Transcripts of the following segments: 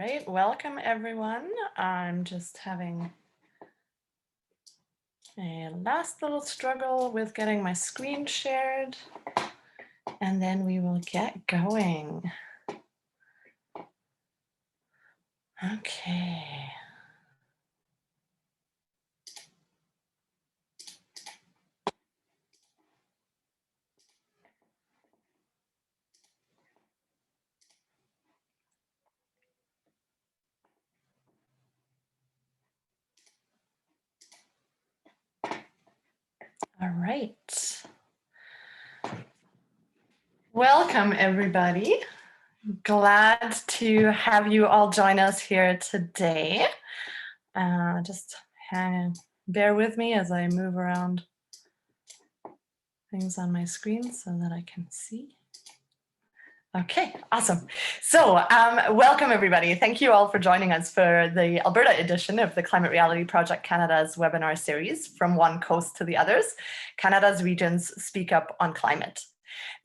right, welcome everyone. I'm just having a last little struggle with getting my screen shared, and then we will get going. Okay. All right. Welcome everybody. Glad to have you all join us here today. Just bear with me as I move around things on my screen so that I can see. Okay, awesome. So welcome everybody. Thank you all for joining us for the Alberta edition of the Climate Reality Project Canada's webinar series, From One Coast to the Others, Canada's Regions Speak Up on Climate.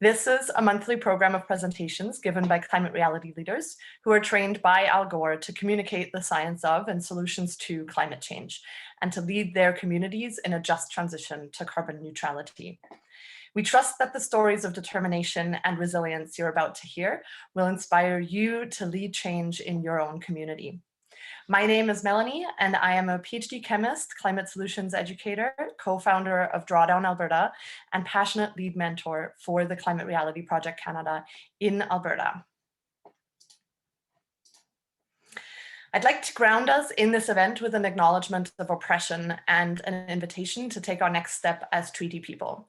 This is a monthly program of presentations given by climate reality leaders who are trained by Al Gore to communicate the science of and solutions to climate change and to lead their communities in a just transition to carbon neutrality. We trust that the stories of determination and resilience you're about to hear will inspire you to lead change in your own community. My name is Melanie, and I am a PhD chemist, climate solutions educator, co-founder of Drawdown Alberta, and passionate lead mentor for the Climate Reality Project Canada in Alberta. I'd like to ground us in this event with an acknowledgement of oppression and an invitation to take our next step as treaty people.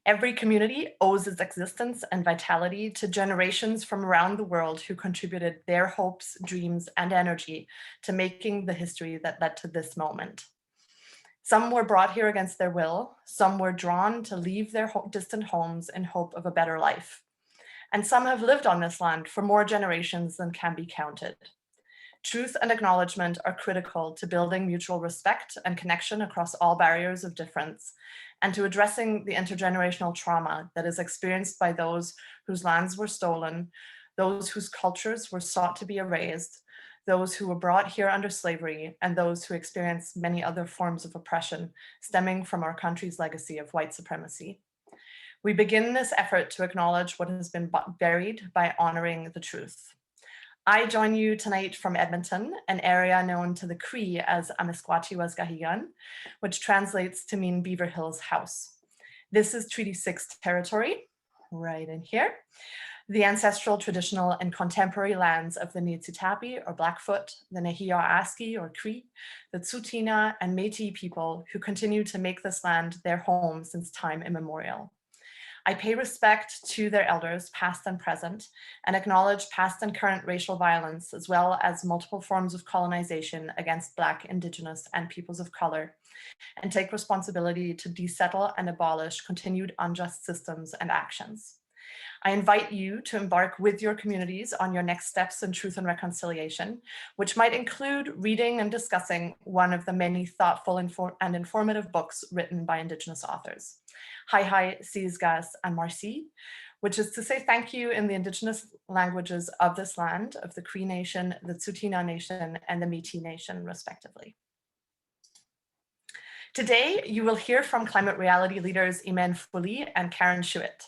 Every community owes its existence and vitality to generations from around the world who contributed their hopes, dreams, and energy to making the history that led to this moment. Some were brought here against their will, some were drawn to leave their distant homes in hope of a better life. And some have lived on this land for more generations than can be counted. Truth and acknowledgement are critical to building mutual respect and connection across all barriers of difference, and to addressing the intergenerational trauma that is experienced by those whose lands were stolen, those whose cultures were sought to be erased, those who were brought here under slavery, and those who experienced many other forms of oppression stemming from our country's legacy of white supremacy. We begin this effort to acknowledge what has been buried by honoring the truth. I join you tonight from Edmonton, an area known to the Cree as Amisquati-Wasgahigan, which translates to mean Beaver Hills House. This is Treaty 6 territory, right in here, the ancestral, traditional, and contemporary lands of the Niitsitapi or Blackfoot, the Nehiyaw-Aski or Cree, the Tsuut'ina and Métis people who continue to make this land their home since time immemorial. I pay respect to their elders, past and present, and acknowledge past and current racial violence, as well as multiple forms of colonization against Black, Indigenous, and peoples of color, and take responsibility to desettle and abolish continued unjust systems and actions. I invite you to embark with your communities on your next steps in truth and reconciliation, which might include reading and discussing one of the many thoughtful and informative books written by Indigenous authors, Hai, Siisgas, and Marci, which is to say thank you in the Indigenous languages of this land, of the Cree Nation, the Tsuut'ina Nation, and the Métis Nation, respectively. Today, you will hear from climate reality leaders Ymène Fouli and Schuett.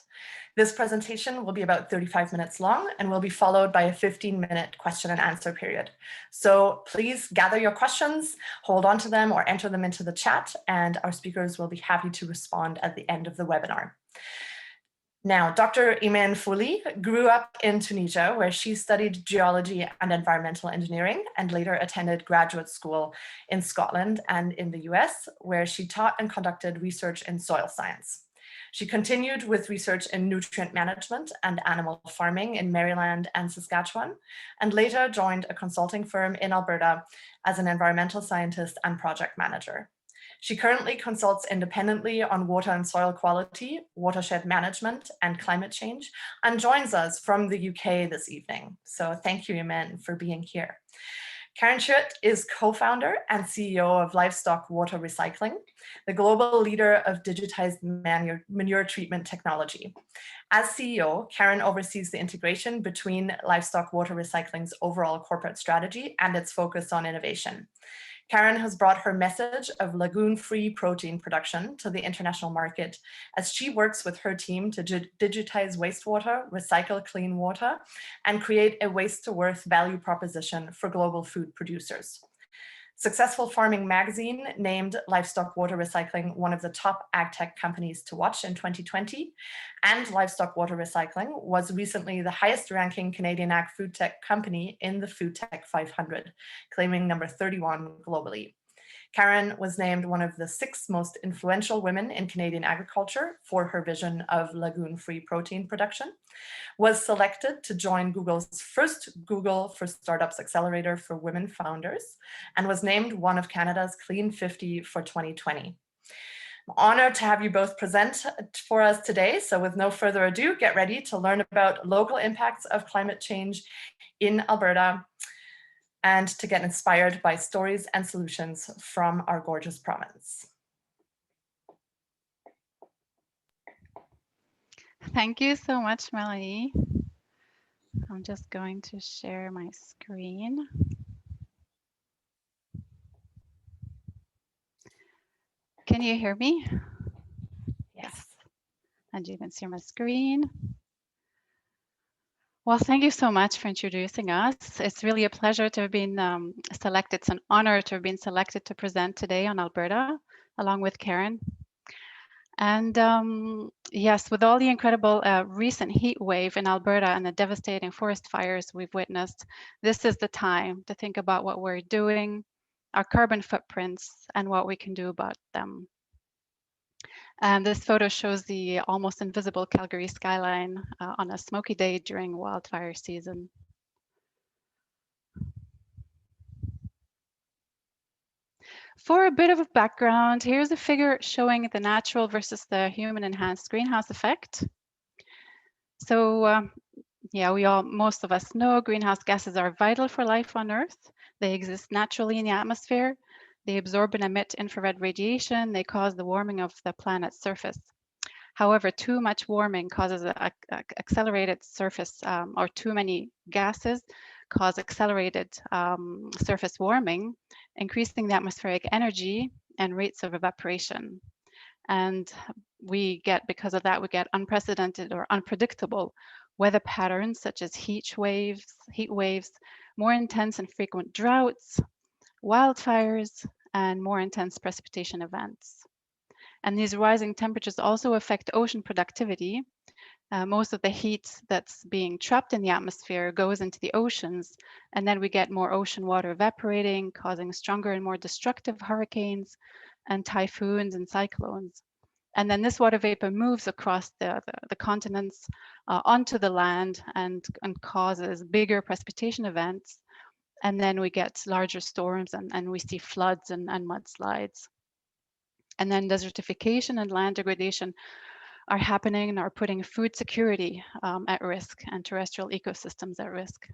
This presentation will be about 35 minutes long and will be followed by a 15-minute question and answer period. So please gather your questions, hold on to them or enter them into the chat, and our speakers will be happy to respond at the end of the webinar. Now, Dr. Ymène Fouli grew up in Tunisia, where she studied geology and environmental engineering and later attended graduate school in Scotland and in the US, where she taught and conducted research in soil science. She continued with research in nutrient management and animal farming in Maryland and Saskatchewan, and later joined a consulting firm in Alberta as an environmental scientist and project manager. She currently consults independently on water and soil quality, watershed management, and climate change, and joins us from the UK this evening. So thank you, Ymène, for being here. Karen Schuett is co-founder and CEO of Livestock Water Recycling, the global leader of digitized manure treatment technology. As CEO, Karen oversees the integration between Livestock Water Recycling's overall corporate strategy and its focus on innovation. Karen has brought her message of lagoon-free protein production to the international market as she works with her team to digitize wastewater, recycle clean water, and create a waste-to-worth value proposition for global food producers. Successful Farming magazine named Livestock Water Recycling one of the top agtech companies to watch in 2020, and Livestock Water Recycling was recently the highest ranking Canadian ag food tech company in the Food Tech 500, claiming number 31 globally. Karen was named one of the 6 most influential women in Canadian agriculture for her vision of lagoon-free protein production, was selected to join Google's first Google for Startups Accelerator for Women Founders, and was named one of Canada's Clean 50 for 2020. I'm honored to have you both present for us today. So with no further ado, get ready to learn about local impacts of climate change in Alberta and to get inspired by stories and solutions from our gorgeous province. Thank you so much, Melanie. I'm just going to share my screen. Can you hear me? Yes. And you can see my screen. Well, thank you so much for introducing us. It's really a pleasure to have been selected. It's an honor to have been selected to present today on Alberta, along with Karen. And yes, with all the incredible recent heat wave in Alberta and the devastating forest fires we've witnessed, this is the time to think about what we're doing, our carbon footprints, and what we can do about them. And this photo shows the almost invisible Calgary skyline on a smoky day during wildfire season. For a bit of a background, here's a figure showing the natural versus the human enhanced greenhouse effect. So yeah, most of us know greenhouse gases are vital for life on Earth. They exist naturally in the atmosphere. They absorb and emit infrared radiation. They cause the warming of the planet's surface. However, too much warming causes accelerated surface, or too many gases cause accelerated surface warming, increasing the atmospheric energy and rates of evaporation. And because of that, we get unprecedented or unpredictable weather patterns such as heat waves, more intense and frequent droughts, wildfires, and more intense precipitation events. And these rising temperatures also affect ocean productivity. Most of the heat that's being trapped in the atmosphere goes into the oceans, and then we get more ocean water evaporating, causing stronger and more destructive hurricanes and typhoons and cyclones. And then this water vapor moves across the continents onto the land and causes bigger precipitation events. And then we get larger storms and we see floods and mudslides. And then desertification and land degradation are happening and are putting food security at risk and terrestrial ecosystems at risk.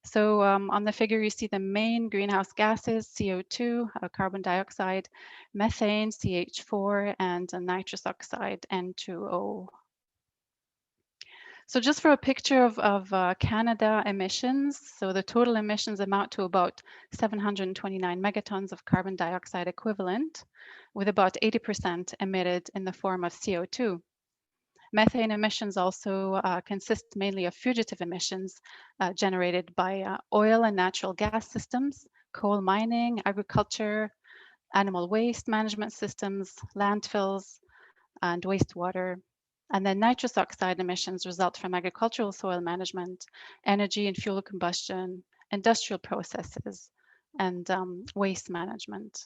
So on the figure, you see the main greenhouse gases: CO2, carbon dioxide, methane, CH4, and nitrous oxide, N2O. So just for a picture of Canada emissions, so the total emissions amount to about 729 megatons of carbon dioxide equivalent, with about 80% emitted in the form of CO2. Methane emissions also consist mainly of fugitive emissions generated by oil and natural gas systems, coal mining, agriculture, animal waste management systems, landfills, and wastewater. And then nitrous oxide emissions result from agricultural soil management, energy and fuel combustion, industrial processes, and waste management.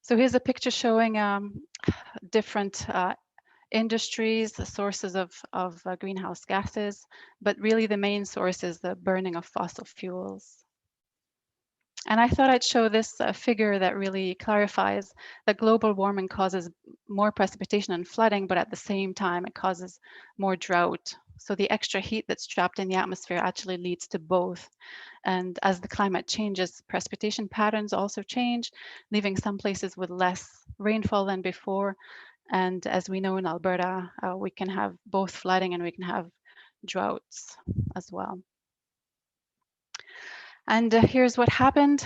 So here's a picture showing different industries, the sources of greenhouse gases, but really the main source is the burning of fossil fuels. And I thought I'd show this figure that really clarifies that global warming causes more precipitation and flooding, but at the same time, it causes more drought. So the extra heat that's trapped in the atmosphere actually leads to both. And as the climate changes, precipitation patterns also change, leaving some places with less rainfall than before. And as we know in Alberta, we can have both flooding and we can have droughts as well. And here's what happened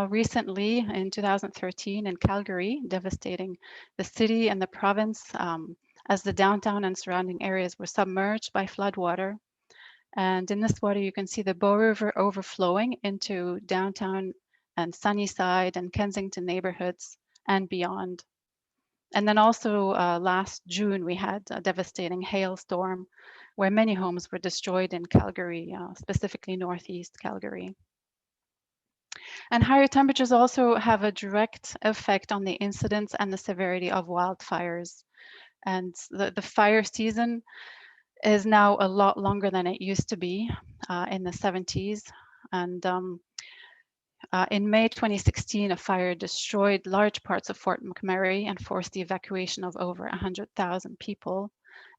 recently in 2013 in Calgary, devastating the city and the province as the downtown and surrounding areas were submerged by floodwater. And in this water, you can see the Bow River overflowing into downtown and Sunnyside and Kensington neighborhoods and beyond. And then also last June, we had a devastating hailstorm where many homes were destroyed in Calgary, specifically Northeast Calgary. And higher temperatures also have a direct effect on the incidence and the severity of wildfires. And the fire season is now a lot longer than it used to be in the 70s. And in May 2016, a fire destroyed large parts of Fort McMurray and forced the evacuation of over 100,000 people.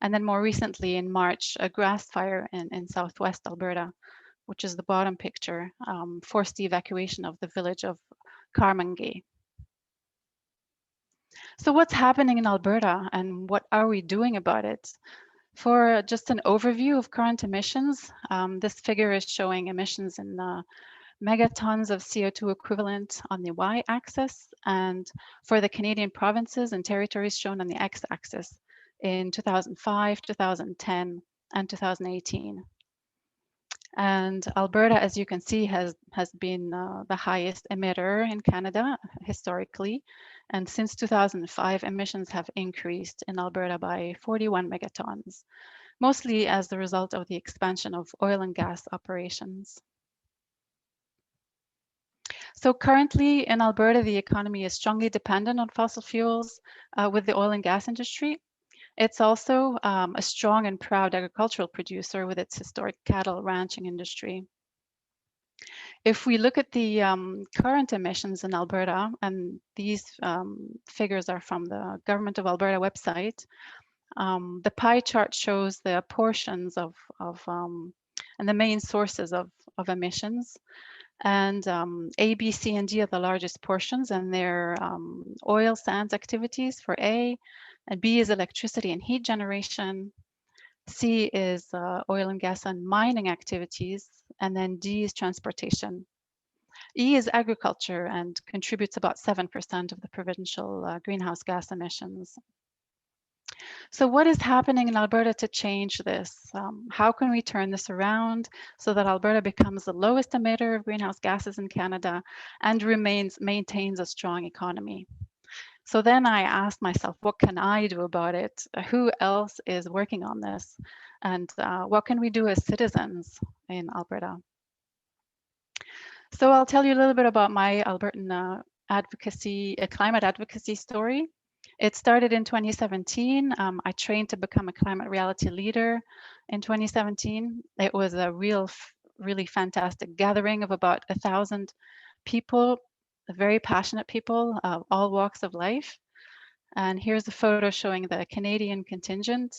And then more recently in March, a grass fire in southwest Alberta, which is the bottom picture, forced the evacuation of the village of Carmangay. So what's happening in Alberta and what are we doing about it? For just an overview of current emissions, this figure is showing emissions in megatons of CO2 equivalent on the y-axis, and for the Canadian provinces and territories shown on the x-axis in 2005, 2010, and 2018. And Alberta, as you can see, has been the highest emitter in Canada historically. And since 2005, emissions have increased in Alberta by 41 megatons, mostly as the result of the expansion of oil and gas operations. So currently in Alberta, the economy is strongly dependent on fossil fuels with the oil and gas industry. It's also a strong and proud agricultural producer with its historic cattle ranching industry. If we look at the current emissions in Alberta, and these figures are from the Government of Alberta website, the pie chart shows the portions of and the main sources of emissions. And A, B, C, and D are the largest portions, and they're oil sands activities for A, and B is electricity and heat generation, C is oil and gas and mining activities, and then D is transportation. E is agriculture and contributes about 7% of the provincial greenhouse gas emissions. So what is happening in Alberta to change this? How can we turn this around so that Alberta becomes the lowest emitter of greenhouse gases in Canada and maintains a strong economy? So then I asked myself, what can I do about it? Who else is working on this? And what can we do as citizens in Alberta? So I'll tell you a little bit about my Albertan climate advocacy story. It started in 2017. I trained to become a climate reality leader in 2017. It was a really fantastic gathering of about 1,000 people, very passionate people of all walks of life. And here's a photo showing the Canadian contingent.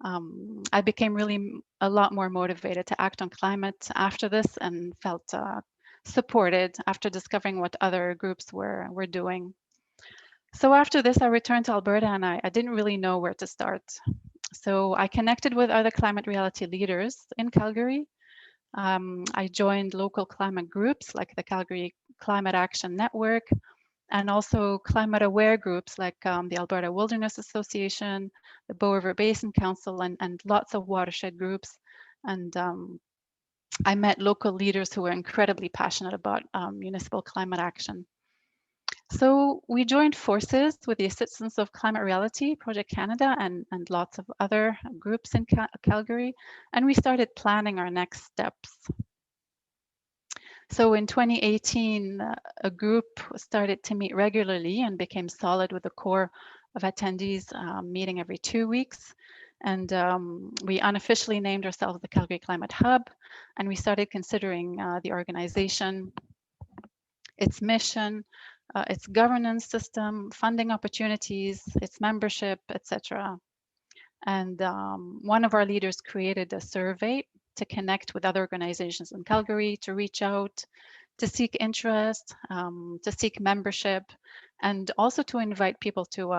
I became really a lot more motivated to act on climate after this and felt supported after discovering what other groups were doing. So after this, I returned to Alberta and I didn't really know where to start. So I connected with other climate reality leaders in Calgary. I joined local climate groups like the Calgary Climate Action Network, and also climate aware groups like the Alberta Wilderness Association, the Bow River Basin Council, and lots of watershed groups. And I met local leaders who were incredibly passionate about municipal climate action. So we joined forces with the assistance of Climate Reality, Project Canada, and lots of other groups in Calgary, and we started planning our next steps. So in 2018, a group started to meet regularly and became solid with a core of attendees meeting every 2 weeks. And we unofficially named ourselves the Calgary Climate Hub, and we started considering the organization. its mission, its governance system, funding opportunities, its membership, etc. And one of our leaders created a survey to connect with other organizations in Calgary, to reach out, to seek interest, to seek membership, and also to invite people to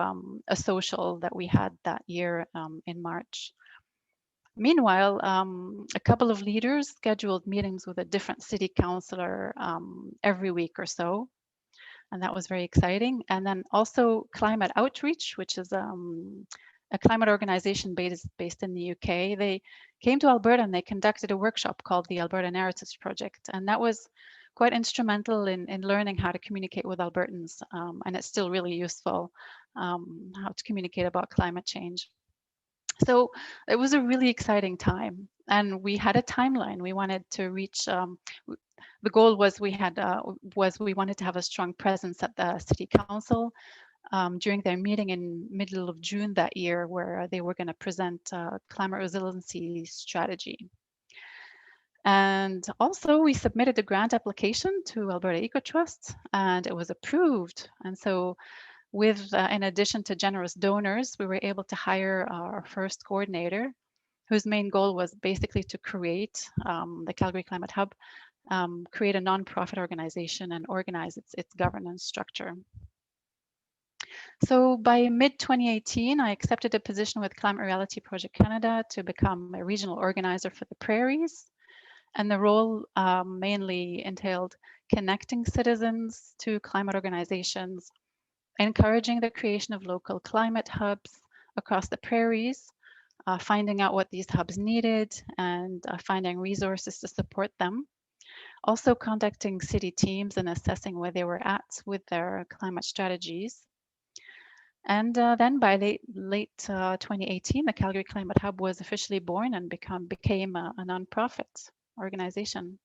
a social that we had that year in March. Meanwhile, a couple of leaders scheduled meetings with a different city councillor every week or so, and that was very exciting. And then also Climate Outreach, which is a climate organization based in the UK. They came to Alberta and they conducted a workshop called the Alberta Narratives Project, and that was quite instrumental in learning how to communicate with Albertans, and it's still really useful how to communicate about climate change. So it was a really exciting time, and we had a timeline. We wanted to reach. The goal was we wanted to have a strong presence at the city council during their meeting in middle of June that year, where they were going to present climate resiliency strategy. And also we submitted a grant application to Alberta EcoTrust, and it was approved. And so with, in addition to generous donors, we were able to hire our first coordinator, whose main goal was basically to create the Calgary Climate Hub, create a nonprofit organization and organize its governance structure. So by mid-2018, I accepted a position with Climate Reality Project Canada to become a regional organizer for the prairies. And the role mainly entailed connecting citizens to climate organizations, encouraging the creation of local climate hubs across the prairies, finding out what these hubs needed, and finding resources to support them. Also contacting city teams and assessing where they were at with their climate strategies. And then by late 2018, the Calgary Climate Hub was officially born and became a nonprofit organization.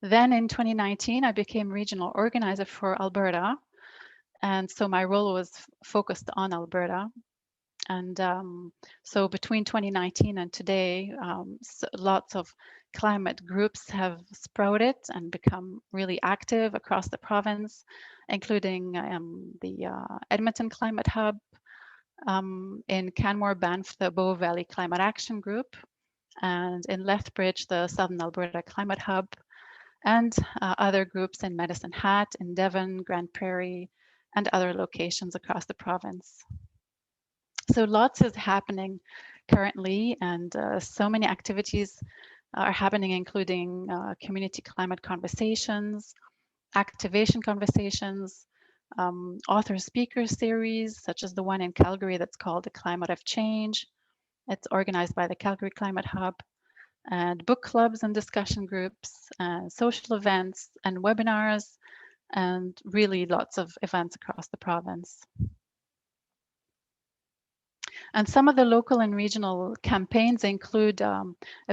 Then in 2019, I became regional organizer for Alberta. And so my role was focused on Alberta. And so between 2019 and today, lots of climate groups have sprouted and become really active across the province, including the Edmonton Climate Hub, in Canmore, Banff, the Bow Valley Climate Action Group, and in Lethbridge, the Southern Alberta Climate Hub, and other groups in Medicine Hat, in Devon, Grand Prairie, and other locations across the province. So lots is happening currently, and so many activities are happening, including community climate conversations, activation conversations, author speaker series, such as the one in Calgary that's called The Climate of Change. It's organized by the Calgary Climate Hub, and book clubs and discussion groups, social events and webinars, and really lots of events across the province. And some of the local and regional campaigns include a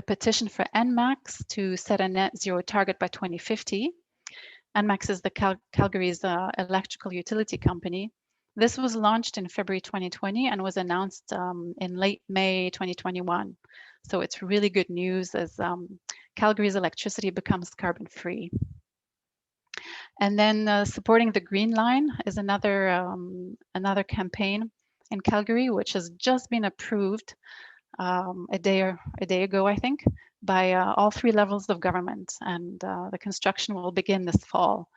petition for NMAX to set a net zero target by 2050. NMAX is the Calgary's electrical utility company. This was launched in February 2020 and was announced in late May 2021. So it's really good news as Calgary's electricity becomes carbon-free. And then supporting the Green Line is another campaign in Calgary, which has just been approved a day ago, I think, by all three levels of government, and the construction will begin this fall.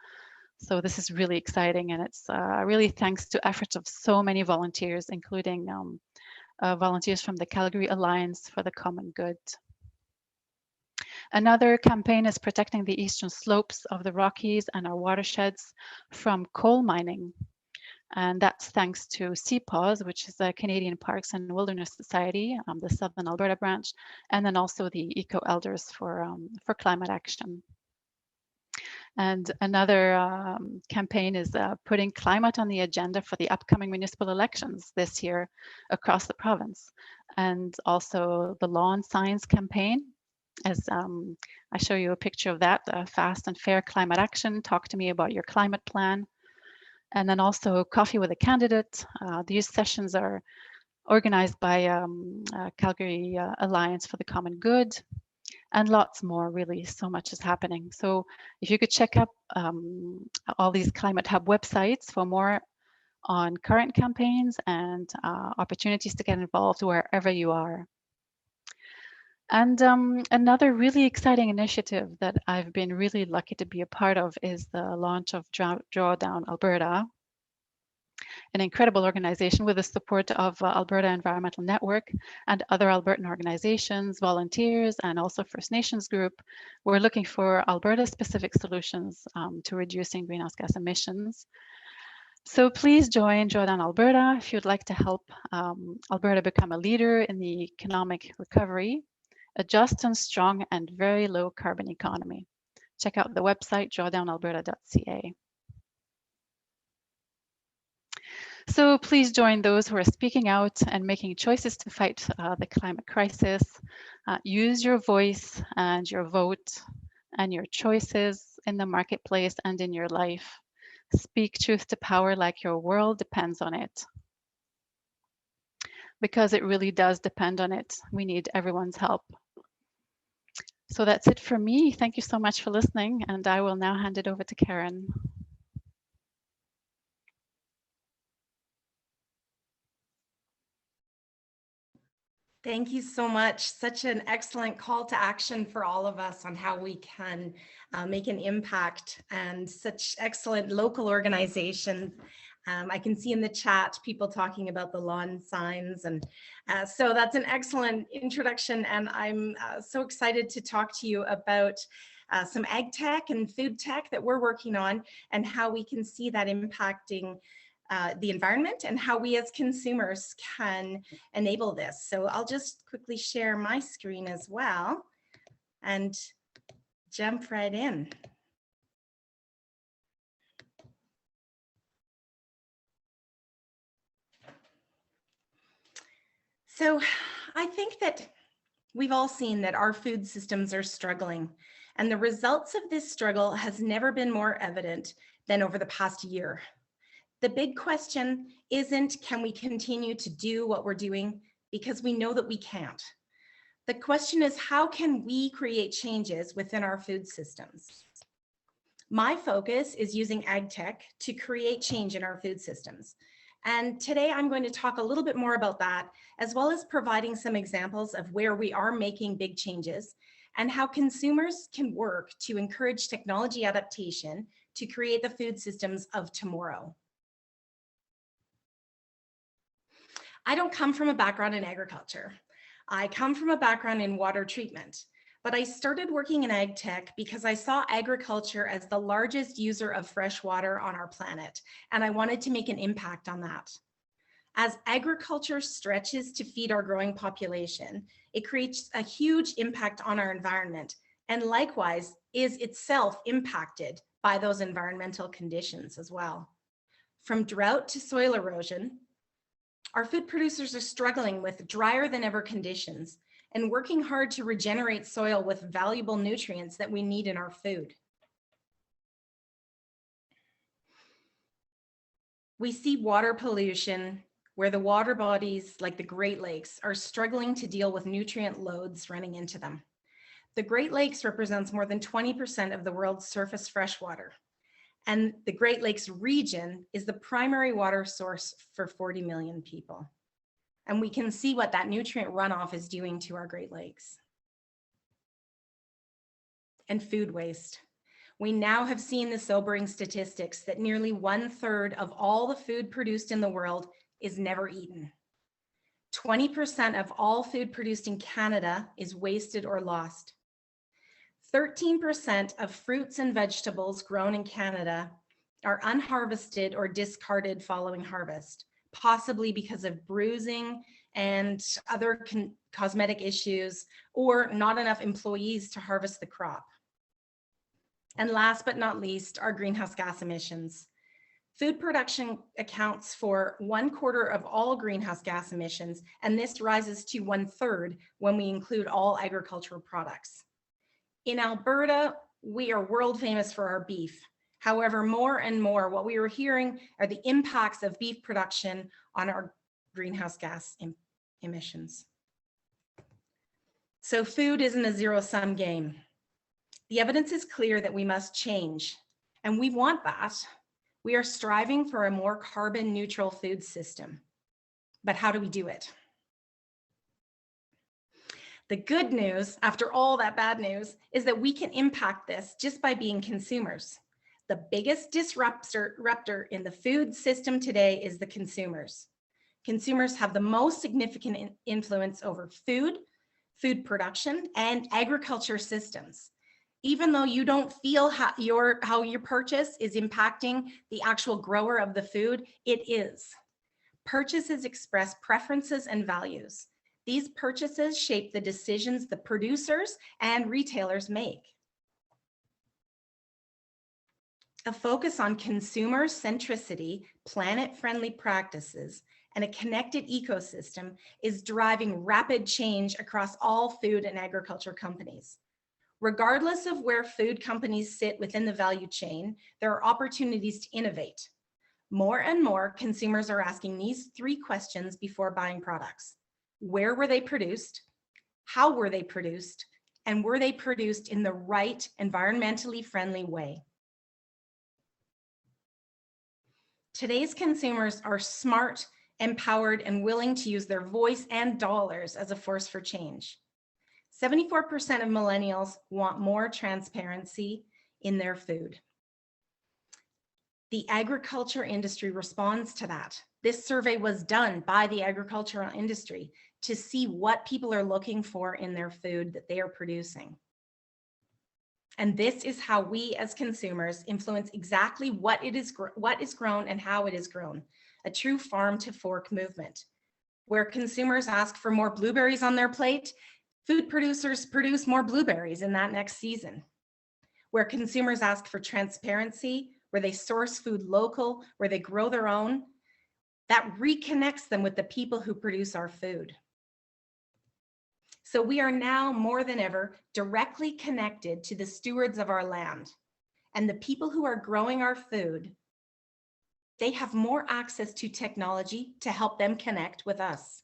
So this is really exciting, and it's really thanks to efforts of so many volunteers, including volunteers from the Calgary Alliance for the Common Good. Another campaign is protecting the eastern slopes of the Rockies and our watersheds from coal mining. And that's thanks to CPAWS, which is the Canadian Parks and Wilderness Society, the Southern Alberta branch, and then also the Eco Elders for climate action. And another campaign is putting climate on the agenda for the upcoming municipal elections this year across the province. And also the Lawn Signs campaign, as I show you a picture of that, Fast and Fair Climate Action, talk to me about your climate plan. And then also Coffee with a Candidate. These sessions are organized by Calgary Alliance for the Common Good. and lots more, really. So much is happening. So if you could check up all these Climate Hub websites for more on current campaigns and opportunities to get involved wherever you are. And another really exciting initiative that I've been really lucky to be a part of is the launch of Drawdown Alberta, an incredible organization with the support of Alberta Environmental Network and other Albertan organizations, volunteers, and also First Nations group. We're looking for Alberta-specific solutions to reducing greenhouse gas emissions. So please join Drawdown Alberta if you'd like to help Alberta become a leader in the economic recovery, a just and strong and very low carbon economy. Check out the website drawdownalberta.ca. So please join those who are speaking out and making choices to fight the climate crisis. Use your voice and your vote and your choices in the marketplace and in your life. Speak truth to power like your world depends on it. Because it really does depend on it. We need everyone's help. So that's it for me. Thank you so much for listening, and I will now hand it over to Karen. Thank you so much. Such an excellent call to action for all of us on how we can make an impact, and such excellent local organization. I can see in the chat people talking about the lawn signs, and so that's an excellent introduction, and I'm so excited to talk to you about some ag tech and food tech that we're working on and how we can see that impacting the environment and how we as consumers can enable this. So I'll just quickly share my screen as well and jump right in. So I think that we've all seen that our food systems are struggling, and the results of this struggle has never been more evident than over the past year. The big question isn't, can we continue to do what we're doing? Because we know that we can't. The question is, how can we create changes within our food systems? My focus is using ag tech to create change in our food systems. And today I'm going to talk a little bit more about that, as well as providing some examples of where we are making big changes and how consumers can work to encourage technology adaptation to create the food systems of tomorrow. I don't come from a background in agriculture. I come from a background in water treatment, but I started working in ag tech because I saw agriculture as the largest user of fresh water on our planet, and I wanted to make an impact on that. As agriculture stretches to feed our growing population, it creates a huge impact on our environment, and likewise is itself impacted by those environmental conditions as well. From drought to soil erosion, our food producers are struggling with drier than ever conditions and working hard to regenerate soil with valuable nutrients that we need in our food. We see water pollution where the water bodies like the Great Lakes are struggling to deal with nutrient loads running into them. The Great Lakes represents more than 20% of the world's surface freshwater. And the Great Lakes region is the primary water source for 40 million people. And we can see what that nutrient runoff is doing to our Great Lakes. And food waste. We now have seen the sobering statistics that nearly 1/3 of all the food produced in the world is never eaten. 20% of all food produced in Canada is wasted or lost. 13% of fruits and vegetables grown in Canada are unharvested or discarded following harvest, possibly because of bruising and other cosmetic issues, or not enough employees to harvest the crop. And last but not least, our greenhouse gas emissions. Food production accounts for 1/4 of all greenhouse gas emissions, and this rises to 1/3 when we include all agricultural products. In Alberta, we are world famous for our beef. However, more and more, what we are hearing are the impacts of beef production on our greenhouse gas emissions. So food isn't a zero-sum game. The evidence is clear that we must change, and we want that. We are striving for a more carbon neutral food system. But how do we do it? The good news, after all that bad news, is that we can impact this just by being consumers. The biggest disruptor in the food system today is the consumers. Consumers have the most significant influence over food production, and agriculture systems. Even though you don't feel how your purchase is impacting the actual grower of the food, it is. Purchases express preferences and values. These purchases shape the decisions the producers and retailers make. A focus on consumer centricity, planet-friendly practices, and a connected ecosystem is driving rapid change across all food and agriculture companies. Regardless of where food companies sit within the value chain, there are opportunities to innovate. More and more consumers are asking these 3 questions before buying products. Where were they produced? How were they produced? And were they produced in the right environmentally friendly way? Today's consumers are smart, empowered, and willing to use their voice and dollars as a force for change. 74% of millennials want more transparency in their food. The agriculture industry responds to that. This survey was done by the agricultural industry to see what people are looking for in their food that they are producing. And this is how we as consumers influence exactly what is grown and how it is grown. A true farm to fork movement. Where consumers ask for more blueberries on their plate, food producers produce more blueberries in that next season. Where consumers ask for transparency, where they source food local, where they grow their own, that reconnects them with the people who produce our food. So we are now more than ever directly connected to the stewards of our land, and the people who are growing our food, they have more access to technology to help them connect with us.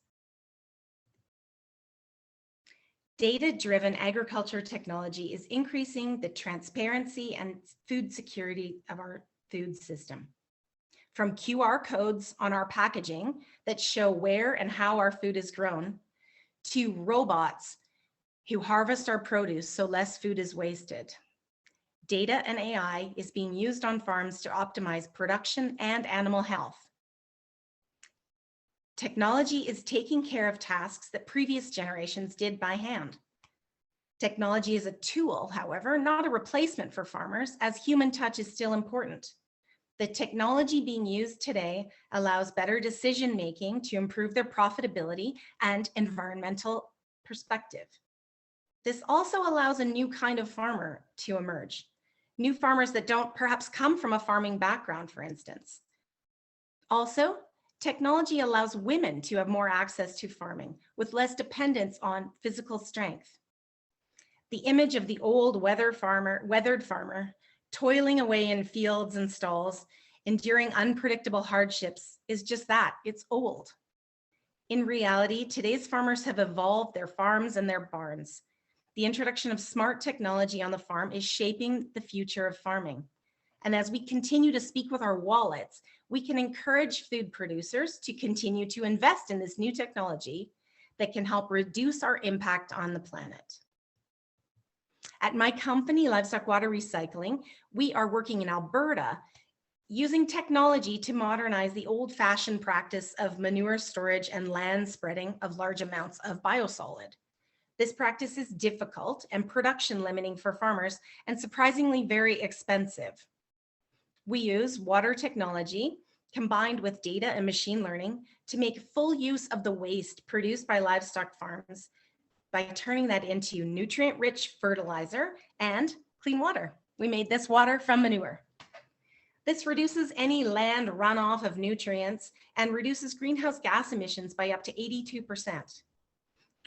Data-driven agriculture technology is increasing the transparency and food security of our food system. From QR codes on our packaging that show where and how our food is grown, to robots who harvest our produce so less food is wasted. Data and AI is being used on farms to optimize production and animal health. Technology is taking care of tasks that previous generations did by hand. Technology is a tool, however, not a replacement for farmers, as human touch is still important. The technology being used today allows better decision-making to improve their profitability and environmental perspective. This also allows a new kind of farmer to emerge. New farmers that don't perhaps come from a farming background, for instance. Also, technology allows women to have more access to farming with less dependence on physical strength. The image of the old weathered farmer, toiling away in fields and stalls, enduring unpredictable hardships is just that, it's old. In reality, today's farmers have evolved their farms and their barns. The introduction of smart technology on the farm is shaping the future of farming. And as we continue to speak with our wallets, we can encourage food producers to continue to invest in this new technology that can help reduce our impact on the planet. At my company, Livestock Water Recycling, we are working in Alberta using technology to modernize the old-fashioned practice of manure storage and land spreading of large amounts of biosolid. This practice is difficult and production limiting for farmers and surprisingly very expensive. We use water technology combined with data and machine learning to make full use of the waste produced by livestock farms by turning that into nutrient-rich fertilizer and clean water. We made this water from manure. This reduces any land runoff of nutrients and reduces greenhouse gas emissions by up to 82%.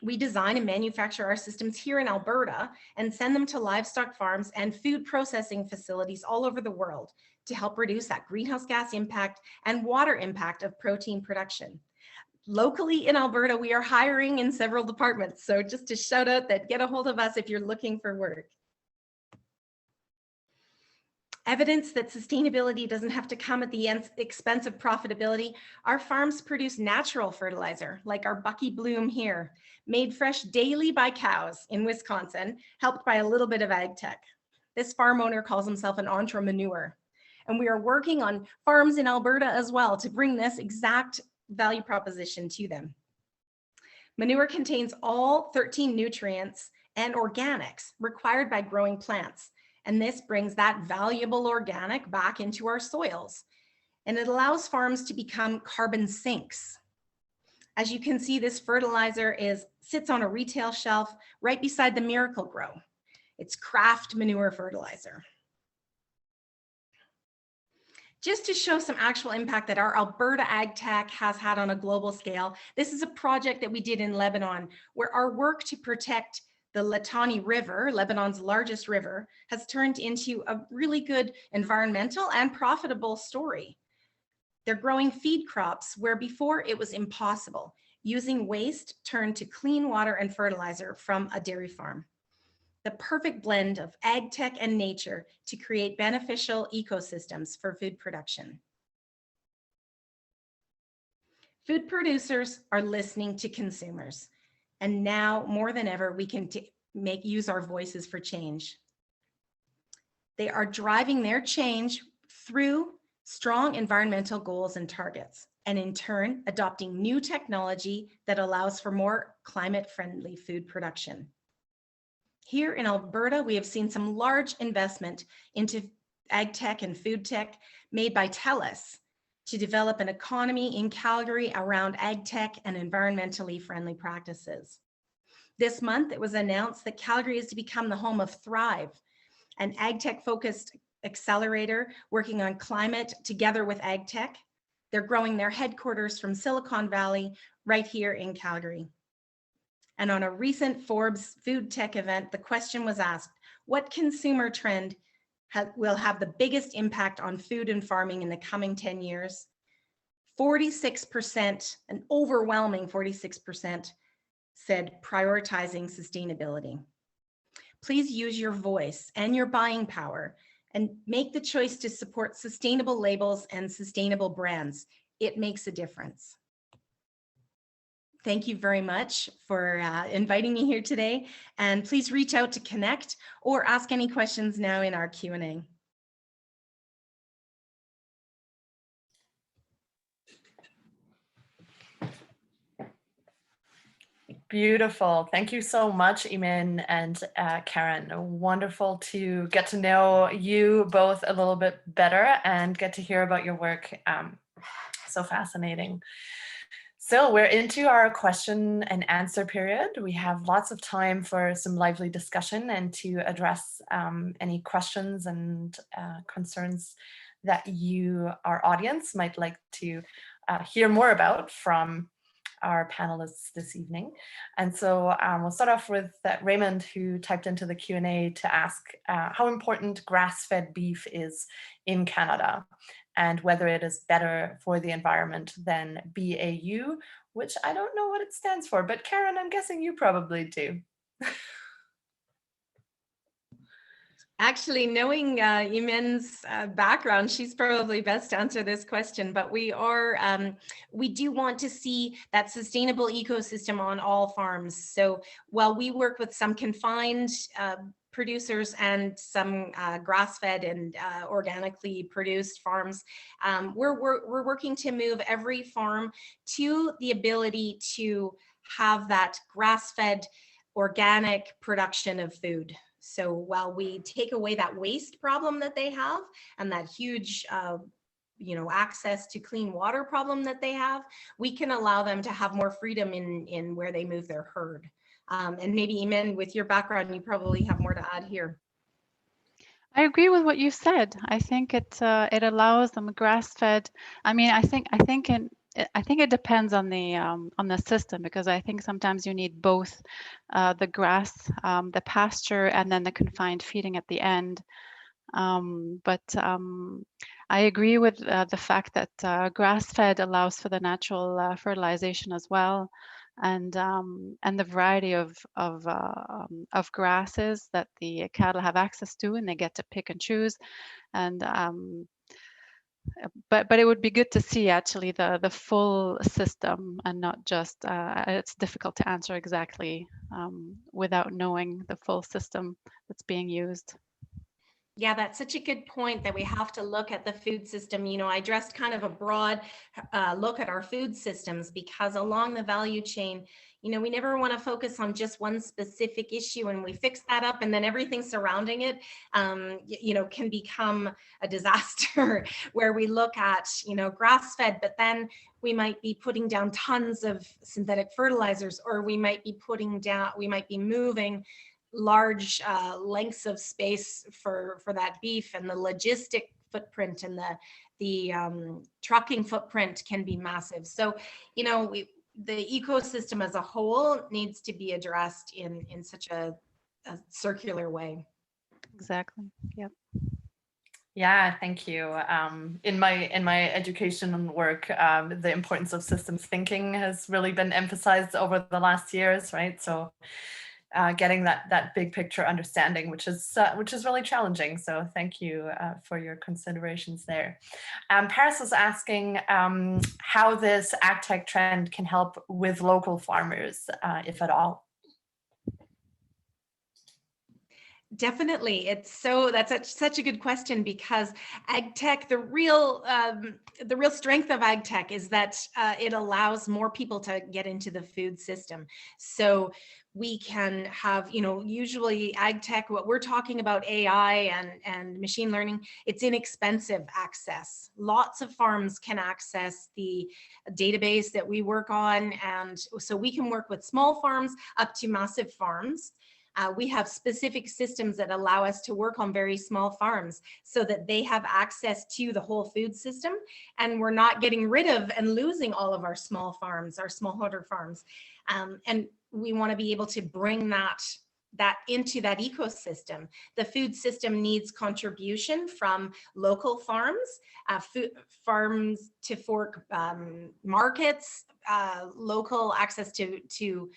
We design and manufacture our systems here in Alberta and send them to livestock farms and food processing facilities all over the world to help reduce that greenhouse gas impact and water impact of protein production. locally in Alberta, we are hiring in several departments. So just to shout out that get a hold of us if you're looking for work. Evidence that sustainability doesn't have to come at the expense of profitability. Our farms produce natural fertilizer, like our Bucky Bloom here, made fresh daily by cows in Wisconsin, helped by a little bit of ag tech. This farm owner calls himself an entrepreneur. And we are working on farms in Alberta as well to bring this exact value proposition to them. Manure contains all 13 nutrients and organics required by growing plants. And this brings that valuable organic back into our soils. And it allows farms to become carbon sinks. As you can see, this fertilizer sits on a retail shelf right beside the Miracle Grow. It's craft manure fertilizer. Just to show some actual impact that our Alberta Ag Tech has had on a global scale, this is a project that we did in Lebanon, where our work to protect the Litani River, Lebanon's largest river, has turned into a really good environmental and profitable story. They're growing feed crops where before it was impossible, using waste turned to clean water and fertilizer from a dairy farm. The perfect blend of ag tech and nature to create beneficial ecosystems for food production. Food producers are listening to consumers. And now more than ever, we can use our voices for change. They are driving their change through strong environmental goals and targets, and in turn, adopting new technology that allows for more climate-friendly food production. Here in Alberta, we have seen some large investment into ag tech and food tech made by TELUS to develop an economy in Calgary around ag tech and environmentally friendly practices. This month, it was announced that Calgary is to become the home of Thrive, an ag tech focused accelerator working on climate together with ag tech. They're growing their headquarters from Silicon Valley right here in Calgary. And on a recent Forbes food tech event, the question was asked, what consumer trend will have the biggest impact on food and farming in the coming 10 years? 46%, an overwhelming 46%, said prioritizing sustainability. Please use your voice and your buying power and make the choice to support sustainable labels and sustainable brands. It makes a difference. Thank you very much for inviting me here today, and please reach out to connect or ask any questions now in our Q&A. Beautiful. Thank you so much, Ymène and Karen. Wonderful to get to know you both a little bit better and get to hear about your work. So fascinating. So we're into our question and answer period. We have lots of time for some lively discussion and to address any questions and concerns that you, our audience, might like to hear more about from our panelists this evening. And so we'll start off with Raymond, who typed into the Q&A to ask how important grass-fed beef is in Canada and whether it is better for the environment than BAU, which I don't know what it stands for, but Karen, I'm guessing you probably do. Actually, knowing Ymène's background, she's probably best to answer this question, but we do want to see that sustainable ecosystem on all farms. So while we work with some confined producers and some grass-fed and organically produced farms, we're working to move every farm to the ability to have that grass-fed organic production of food. So while we take away that waste problem that they have and that huge access to clean water problem that they have, we can allow them to have more freedom in where they move their herd. And maybe Ymène, with your background, you probably have more to add here. I agree with what you said. I think it allows them grass-fed. I mean, I think it depends on the system, because I think sometimes you need both the grass, the pasture, and then the confined feeding at the end. But I agree with the fact that grass-fed allows for the natural fertilization as well, and the variety of grasses that the cattle have access to, and they get to pick and choose. And but it would be good to see actually the full system, and not just it's difficult to answer exactly without knowing the full system that's being used. Yeah, that's such a good point, that we have to look at the food system. You know, I addressed kind of a broad look at our food systems, because along the value chain, you know, we never want to focus on just one specific issue, and we fix that up, and then everything surrounding it, you know, can become a disaster where we look at, you know, grass-fed, but then we might be putting down tons of synthetic fertilizers, or we might be moving large lengths of space for that beef, and the logistic footprint and the trucking footprint can be massive. So, you know, the ecosystem as a whole needs to be addressed in such a circular way. Exactly. Yep. Yeah, thank you. In my education work, the importance of systems thinking has really been emphasized over the last years, right? So getting that big picture understanding, which is really challenging. So thank you for your considerations there. Paris was asking how this agtech trend can help with local farmers, if at all. Definitely. That's such a good question, because ag tech, the real strength of ag tech is that it allows more people to get into the food system. So we can have, you know, usually ag tech, what we're talking about, AI and machine learning, it's inexpensive access. Lots of farms can access the database that we work on, and so we can work with small farms up to massive farms. We have specific systems that allow us to work on very small farms, so that they have access to the whole food system, and we're not getting rid of and losing all of our small farms, our smallholder farms. And we want to be able to bring that into that ecosystem. The food system needs contribution from local farms, farms to fork markets, local access to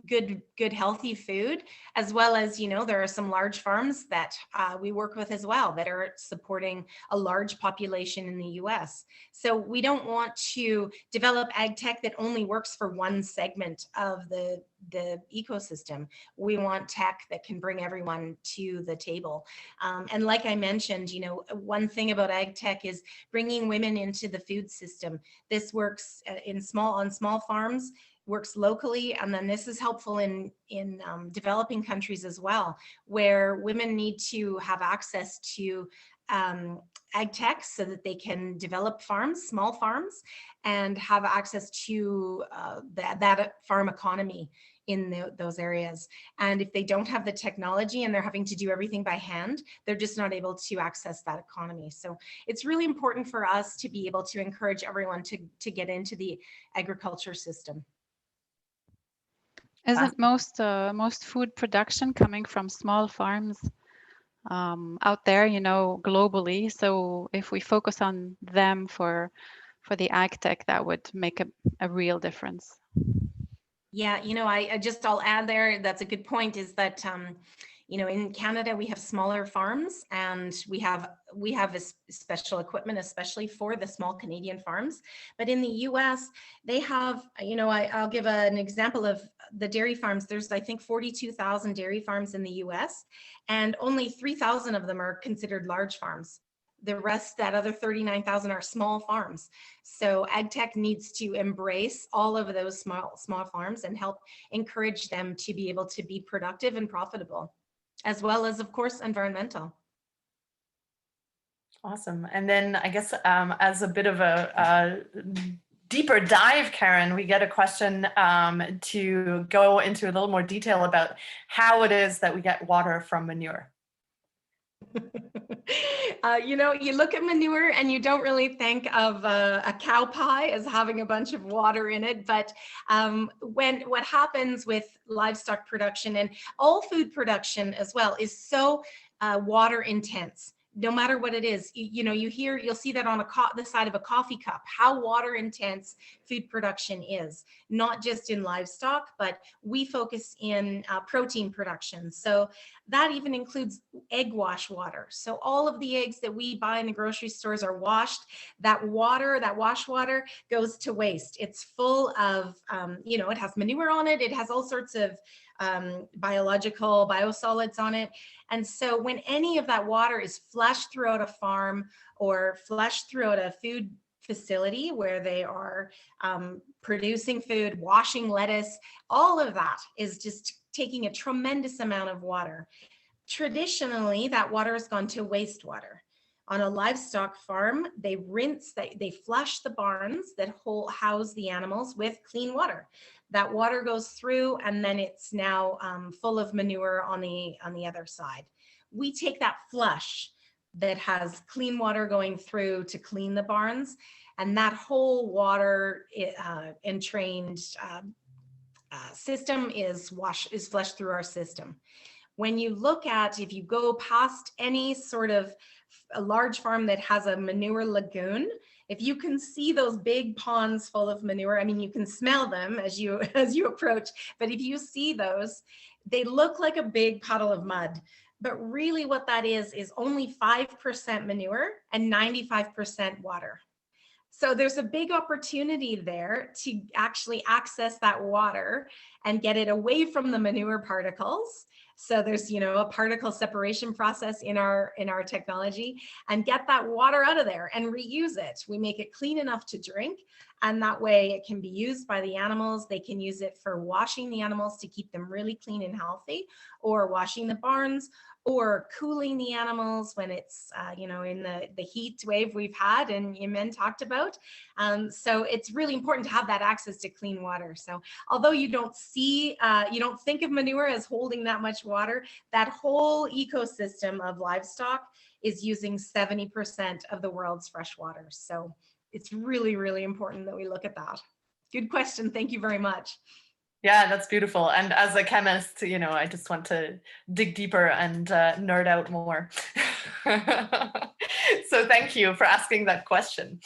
good healthy food, as well as, you know, there are some large farms that we work with as well that are supporting a large population in the US. So we don't want to develop ag tech that only works for one segment of the ecosystem. We want tech that can bring everyone to the table. And like I mentioned, you know, one thing about ag tech is bringing women into the food system. This works on small farms, works locally, and then this is helpful in developing countries as well, where women need to have access to ag tech so that they can develop farms, small farms, and have access to that farm economy in those areas. And if they don't have the technology and they're having to do everything by hand, they're just not able to access that economy. So it's really important for us to be able to encourage everyone to get into the agriculture system. Isn't most food production coming from small farms out there, you know, globally? So if we focus on them for the ag tech, that would make a real difference. Yeah, you know, I'll add there, that's a good point, is that you know, in Canada we have smaller farms, and we have special equipment, especially for the small Canadian farms. But in the US, they have, you know, I'll give an example of the dairy farms. There's, I think, 42,000 dairy farms in the US, and only 3,000 of them are considered large farms. The rest, that other 39,000, are small farms. So ag tech needs to embrace all of those small farms and help encourage them to be able to be productive and profitable, as well as, of course, environmental. Awesome. And then I guess as a bit of a deeper dive, Karen, we get a question to go into a little more detail about how it is that we get water from manure. You know, you look at manure and you don't really think of a cow pie as having a bunch of water in it. But what happens with livestock production and all food production as well is so water intense. no matter what it is, you'll see that on the side of a coffee cup, how water intense food production is, not just in livestock, but we focus in protein production. So that even includes egg wash water. So all of the eggs that we buy in the grocery stores are washed. That wash water goes to waste. It's full of, it has manure on it. It has all sorts of biological biosolids on it. And so when any of that water is flushed throughout a farm or flushed throughout a food facility where they are producing food, washing lettuce, all of that is just taking a tremendous amount of water. Traditionally, that water has gone to wastewater. On a livestock farm, they flush the barns that house the animals with clean water. That water goes through, and then it's now full of manure on the other side. We take that flush that has clean water going through to clean the barns, and that whole water entrained system is flushed through our system. When you look at, if you go past any sort of a large farm that has a manure lagoon, if you can see those big ponds full of manure, I mean, you can smell them as you approach, but if you see those, they look like a big puddle of mud. But really what that is only 5% manure and 95% water. So there's a big opportunity there to actually access that water and get it away from the manure particles. So there's, a particle separation process in our technology, and get that water out of there and reuse it. We make it clean enough to drink, and that way it can be used by the animals. They can use it for washing the animals to keep them really clean and healthy, or washing the barns, or cooling the animals when it's, in the heat wave we've had and Ymène talked about. So it's really important to have that access to clean water. So although you don't think of manure as holding that much water, that whole ecosystem of livestock is using 70% of the world's fresh water. So it's really, really important that we look at that. Good question. Thank you very much. Yeah, that's beautiful. And as a chemist, I just want to dig deeper and nerd out more. So thank you for asking that question,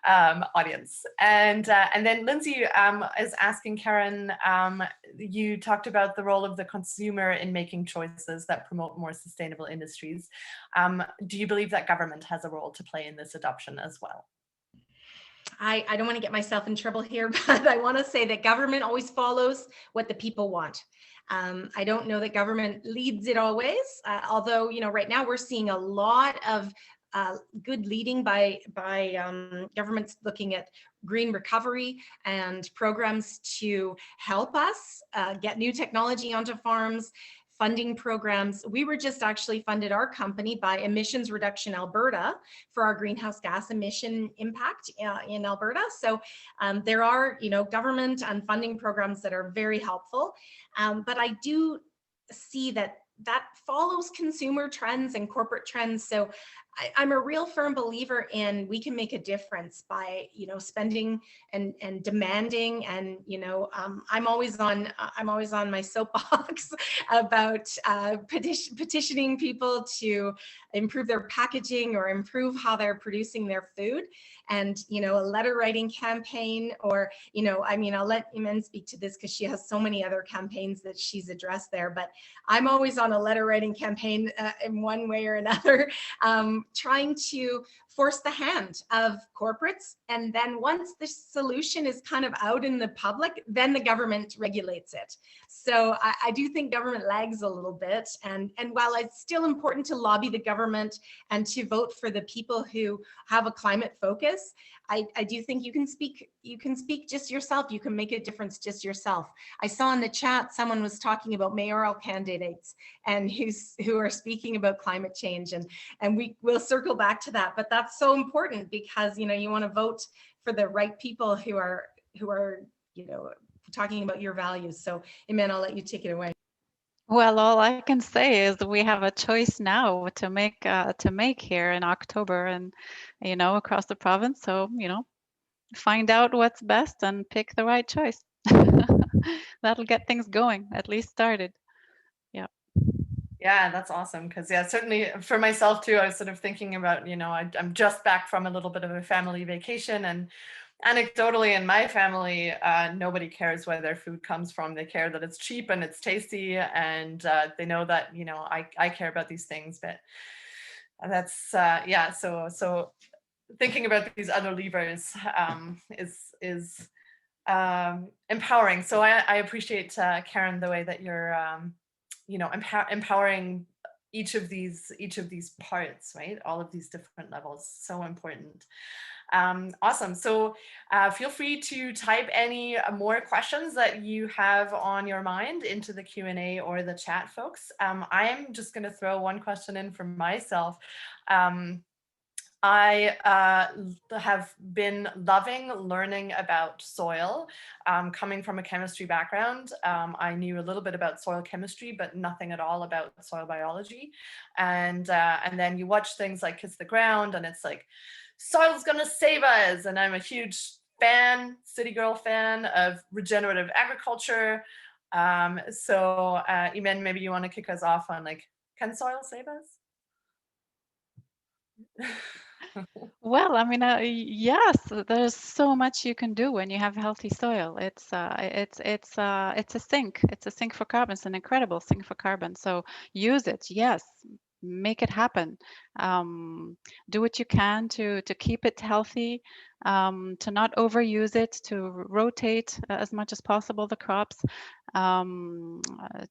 audience. And then Lindsay is asking Karen, you talked about the role of the consumer in making choices that promote more sustainable industries. Do you believe that government has a role to play in this adoption as well? I don't want to get myself in trouble here, but I want to say that government always follows what the people want. I don't know that government leads it always, although, right now we're seeing a lot of good leading by governments looking at green recovery and programs to help us get new technology onto farms, funding programs. We were just actually funded, our company, by Emissions Reduction Alberta for our greenhouse gas emission impact in Alberta. So there are, government and funding programs that are very helpful. But I do see that follows consumer trends and corporate trends. So I'm a real firm believer in we can make a difference by, spending and demanding, and, I'm always on my soapbox about petitioning people to improve their packaging or improve how they're producing their food. And, a letter writing campaign, or, I'll let Ymène speak to this because she has so many other campaigns that she's addressed there, but I'm always on a letter writing campaign in one way or another, trying to force the hand of corporates. And then once the solution is kind of out in the public, then the government regulates it. So I do think government lags a little bit. And while it's still important to lobby the government and to vote for the people who have a climate focus, I do think you can speak just yourself. You can make a difference just yourself. I saw in the chat someone was talking about mayoral candidates and who are speaking about climate change, and we will circle back to that. But that's so important because you want to vote for the right people who are talking about your values. So Ymène, I'll let you take it away. Well, all I can say is that we have a choice now to make here in October, and across the province. So find out what's best and pick the right choice. That'll get things going, at least started. Yeah. Yeah, that's awesome. Because yeah, certainly for myself too, I was sort of thinking about, I'm just back from a little bit of a family vacation, and anecdotally in my family, nobody cares where their food comes from. They care that it's cheap and it's tasty, and they know that, I care about these things. But that's yeah. So thinking about these other levers is empowering. So I appreciate, Karen, the way that you're empowering each of these parts, right? All of these different levels, so important. Awesome. So feel free to type any more questions that you have on your mind into the Q&A or the chat, folks. I'm just going to throw one question in for myself. I have been loving learning about soil. Coming from a chemistry background, I knew a little bit about soil chemistry, but nothing at all about soil biology. And then you watch things like Kiss the Ground, and it's like, soil's gonna save us. And I'm a huge fan, city girl fan of regenerative agriculture. So Ymène, maybe you want to kick us off on, like, can soil save us? Well, I mean, yes, there's so much you can do when you have healthy soil. It's a sink. It's a sink for carbon. It's an incredible sink for carbon. So use it. Yes, make it happen. Do what you can to keep it healthy, to not overuse it, to rotate as much as possible the crops,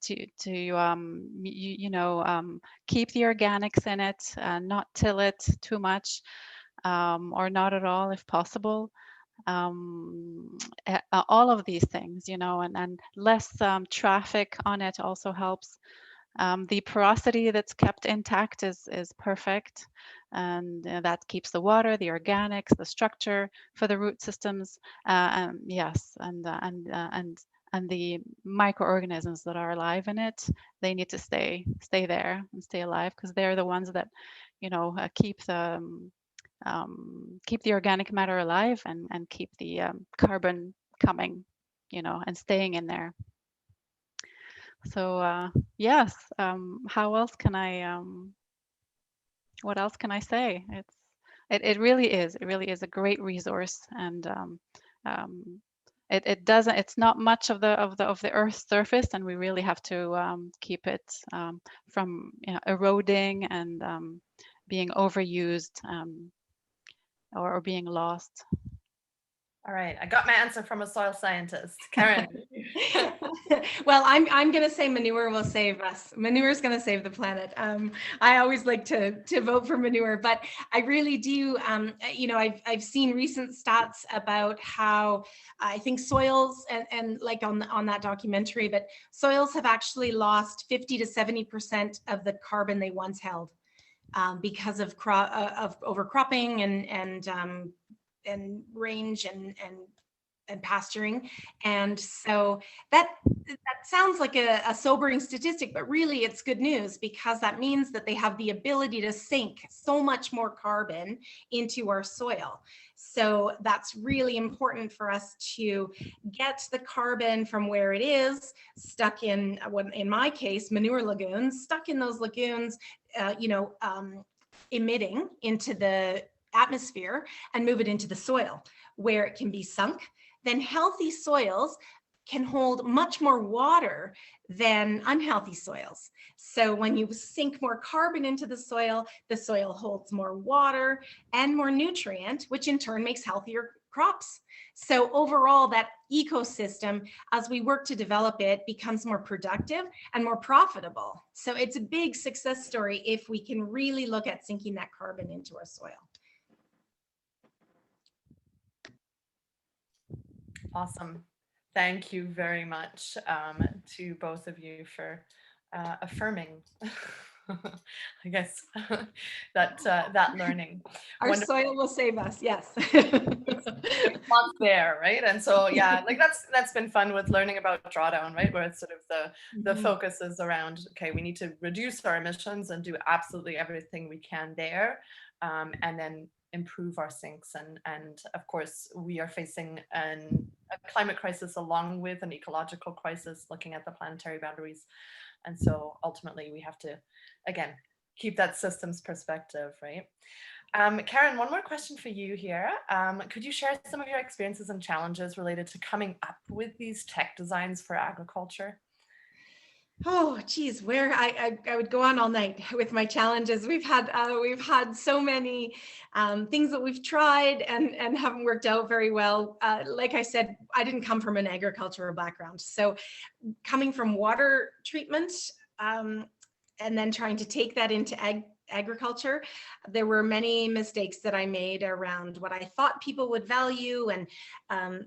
keep the organics in it, not till it too much, or not at all if possible. All of these things, and less traffic on it also helps. The porosity that's kept intact is perfect, and that keeps the water, the organics, the structure for the root systems, yes, and the microorganisms that are alive in it, they need to stay there and stay alive, because they're the ones that keep the organic matter alive, and keep the carbon coming, and staying in there. So yes, how else can I what else can I say? It really is a great resource, and it's not much of the Earth's surface, and we really have to keep it from eroding and being overused, or being lost. All right, I got my answer from a soil scientist. Karen. Well, I'm going to say manure will save us. Manure is going to save the planet. I always like to vote for manure, but I really do. I've seen recent stats about how I think soils, and like on that documentary, but soils have actually lost 50 to 70% of the carbon they once held, because of overcropping and range and pasturing. And so that sounds like a sobering statistic, but really it's good news, because that means that they have the ability to sink so much more carbon into our soil. So that's really important for us to get the carbon from where it is stuck in my case, manure lagoons, stuck in those lagoons, emitting into the atmosphere, and move it into the soil where it can be sunk. Then healthy soils can hold much more water than unhealthy soils. So when you sink more carbon into the soil holds more water and more nutrient, which in turn makes healthier crops. So overall, that ecosystem, as we work to develop it, becomes more productive and more profitable. So it's a big success story if we can really look at sinking that carbon into our soil. Awesome. Thank you very much to both of you for affirming, I guess, that learning. Our soil will save us, yes. It's not there, right? And so, yeah, like that's been fun with learning about drawdown, right? Where it's sort of the focus is around, okay, we need to reduce our emissions and do absolutely everything we can there, and then improve our sinks. And of course, we are facing an a climate crisis along with an ecological crisis, looking at the planetary boundaries. And so ultimately we have to, again, keep that systems perspective, right? Karen, one more question for you here. Could you share some of your experiences and challenges related to coming up with these tech designs for agriculture? Oh, geez, where I would go on all night with my challenges. We've had so many things that we've tried and haven't worked out very well. Like I said, I didn't come from an agricultural background, so coming from water treatment and then trying to take that into agriculture, there were many mistakes that I made around what I thought people would value and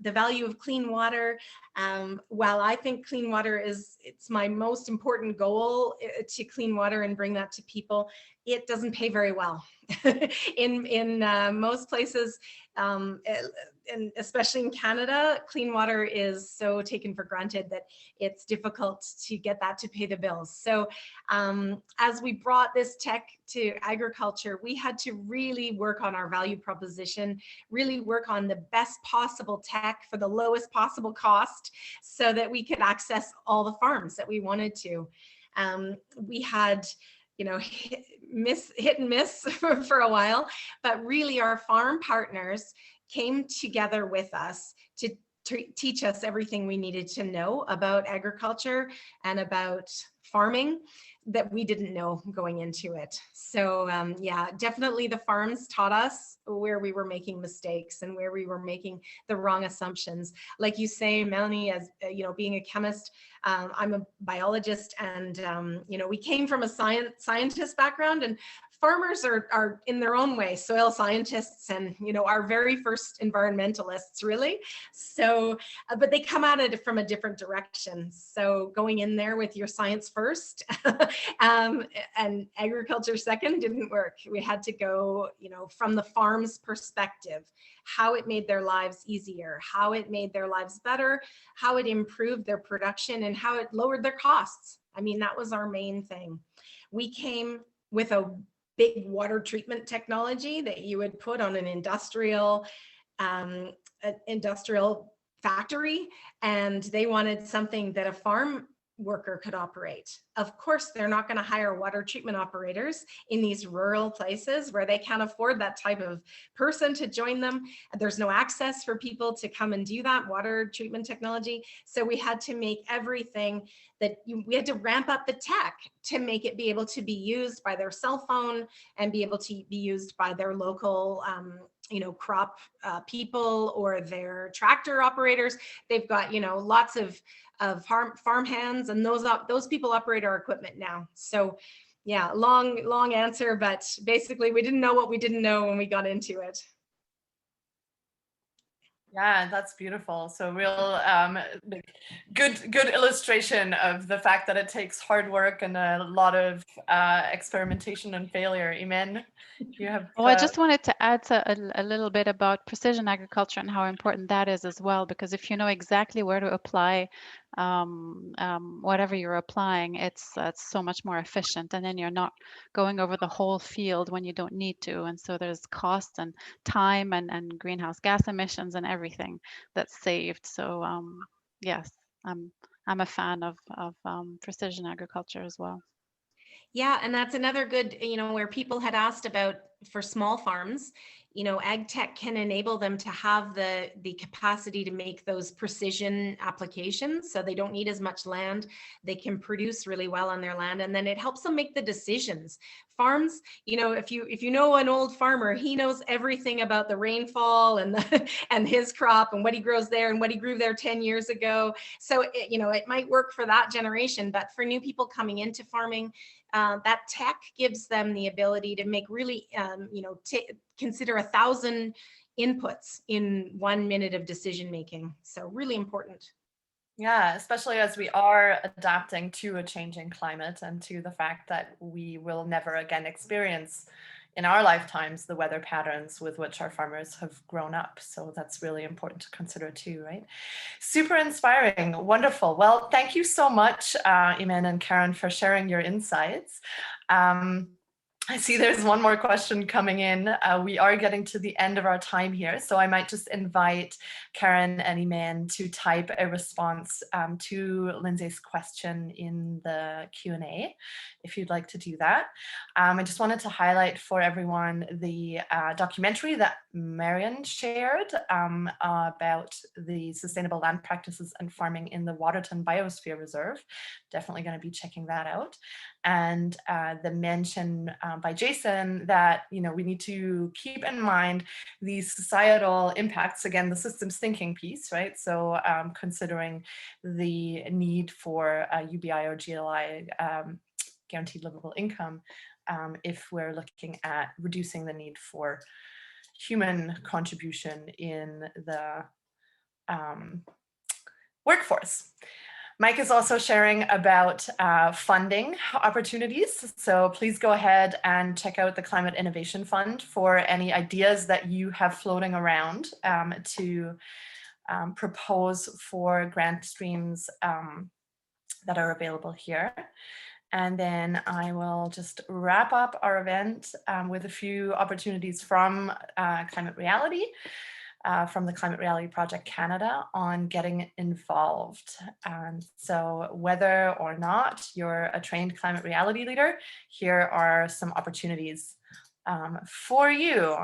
the value of clean water. While I think clean water it's my most important goal to clean water and bring that to people, it doesn't pay very well in most places, and especially in Canada. Clean water is so taken for granted that it's difficult to get that to pay the bills. So as we brought this tech to agriculture, we had to really work on our value proposition, really work on the best possible tech for the lowest possible cost so that we could access all the farms that we wanted to. We had, hit and miss for a while, but really our farm partners came together with us to teach us everything we needed to know about agriculture and about farming that we didn't know going into it. So yeah, definitely the farms taught us where we were making mistakes and where we were making the wrong assumptions. Like you say, Melanie, as being a chemist, I'm a biologist, and we came from a scientist background, and farmers are in their own way soil scientists and our very first environmentalists, really. So but they come at it from a different direction. So going in there with your science first and agriculture second didn't work. We had to go from the farm's perspective, how it made their lives easier, how it made their lives better, how it improved their production, and how it lowered their costs. I mean, that was our main thing. We came with a big water treatment technology that you would put on an industrial factory, and they wanted something that a farm worker could operate. Of course, they're not going to hire water treatment operators in these rural places where they can't afford that type of person to join them. There's no access for people to come and do that water treatment technology. So we had to make everything we had to ramp up the tech to make it be able to be used by their cell phone and be able to be used by their local crop people or their tractor operators. They've got lots of farm hands, and those people operate our equipment now. So yeah, long answer, but basically we didn't know what we didn't know when we got into it. Yeah, that's beautiful. So real good illustration of the fact that it takes hard work and a lot of experimentation and failure. Ymène, you have. Well, I just wanted to add a little bit about precision agriculture and how important that is as well, because if you know exactly where to apply whatever you're applying, it's so much more efficient, and then you're not going over the whole field when you don't need to. And so there's cost and time and greenhouse gas emissions and everything that's saved. So yes, I'm a fan of precision agriculture as well. Yeah, and that's another good, where people had asked about for small farms, ag tech can enable them to have the capacity to make those precision applications, so they don't need as much land. They can produce really well on their land, and then it helps them make the decisions. Farms, if you know an old farmer, he knows everything about the rainfall and and his crop and what he grows there and what he grew there 10 years ago. So it might work for that generation, but for new people coming into farming, that tech gives them the ability to make really, consider 1,000 inputs in 1 minute of decision making. So really important. Yeah, especially as we are adapting to a changing climate and to the fact that we will never again experience in our lifetimes the weather patterns with which our farmers have grown up. So that's really important to consider too, right? Super inspiring, wonderful. Well, thank you so much, Ymène and Karen, for sharing your insights. I see there's one more question coming in. We are getting to the end of our time here, so I might just invite Karen and Ymène to type a response to Lindsay's question in the Q&A, if you'd like to do that. I just wanted to highlight for everyone the documentary that Marion shared about the sustainable land practices and farming in the Waterton Biosphere Reserve. Definitely going to be checking that out. And the mention by Jason that, you know, we need to keep in mind these societal impacts, again, the systems thinking piece, right? So considering the need for UBI or GLI, guaranteed livable income, if we're looking at reducing the need for human contribution in the workforce. Mike is also sharing about funding opportunities. So please go ahead and check out the Climate Innovation Fund for any ideas that you have floating around to propose for grant streams that are available here. And then I will just wrap up our event with a few opportunities from Climate Reality. From the Climate Reality Project Canada on getting involved. And so whether or not you're a trained climate reality leader, here are some opportunities for you.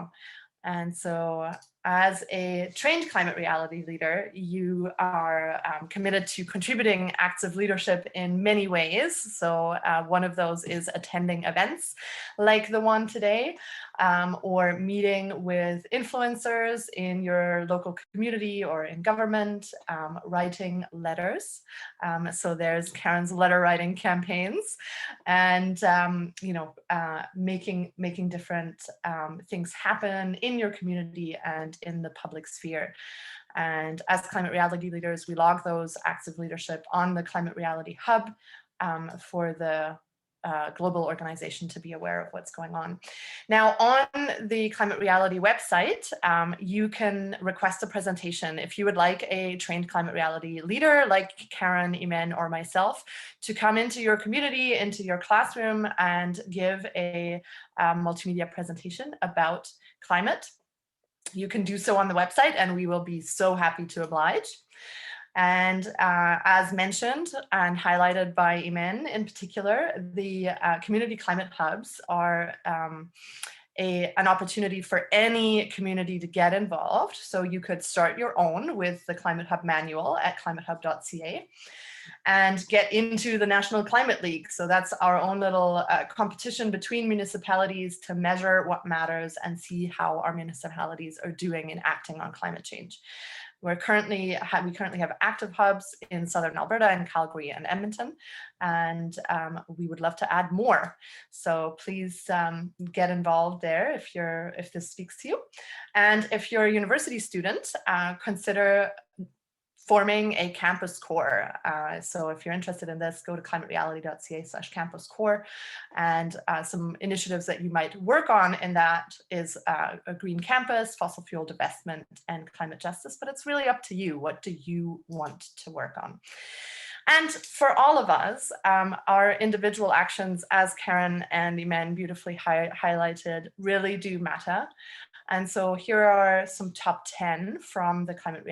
And so as a trained climate reality leader, you are committed to contributing acts of leadership in many ways. So one of those is attending events like the one today, or meeting with influencers in your local community or in government, writing letters. So there's Karen's letter writing campaigns, and you know, making different things happen in your community and in the public sphere. And as climate reality leaders, we log those acts of leadership on the Climate Reality Hub for the global organization to be aware of what's going on. Now, on the Climate Reality website, you can request a presentation if you would like a trained climate reality leader like Karen, Ymène, or myself to come into your community, into your classroom, and give a multimedia presentation about climate. You can do so on the website, and we will be so happy to oblige. And as mentioned and highlighted by Ymène in particular, the community climate hubs are an opportunity for any community to get involved. So you could start your own with the Climate Hub manual at climatehub.ca and get into the National Climate League. So that's our own little competition between municipalities to measure what matters and see how our municipalities are doing in acting on climate change. We currently have active hubs in Southern Alberta and Calgary and Edmonton, and we would love to add more. So please get involved there if this speaks to you. And if you're a university student, consider forming a campus core. So if you're interested in this, go to climatereality.ca/campus core. And some initiatives that you might work on in that is a green campus, fossil fuel divestment, and climate justice. But it's really up to you. What do you want to work on? And for all of us, our individual actions, as Karen and Ymène beautifully highlighted, really do matter. And so here are some top 10 from the Climate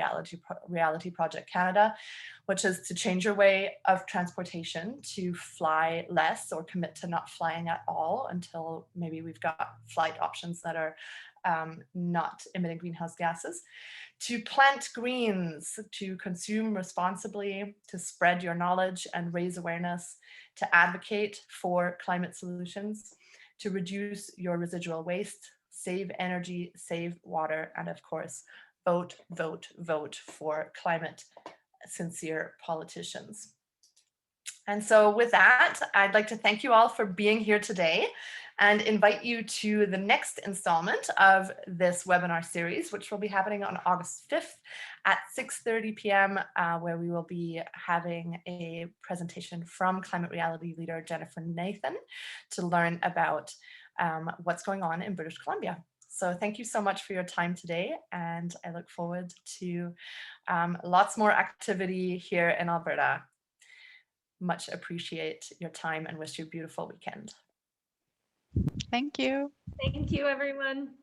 Reality Project Canada, which is to change your way of transportation, to fly less or commit to not flying at all until maybe we've got flight options that are not emitting greenhouse gases, to plant greens, to consume responsibly, to spread your knowledge and raise awareness, to advocate for climate solutions, to reduce your residual waste, save energy, save water, and of course, vote, vote, vote for climate sincere politicians. And so with that, I'd like to thank you all for being here today and invite you to the next installment of this webinar series, which will be happening on August 5th at 6:30 p.m., where we will be having a presentation from Climate Reality leader Jennifer Nathan to learn about what's going on in British Columbia. So thank you so much for your time today, and I look forward to lots more activity here in Alberta. Much appreciate your time and wish you a beautiful weekend. Thank you. Thank you, everyone.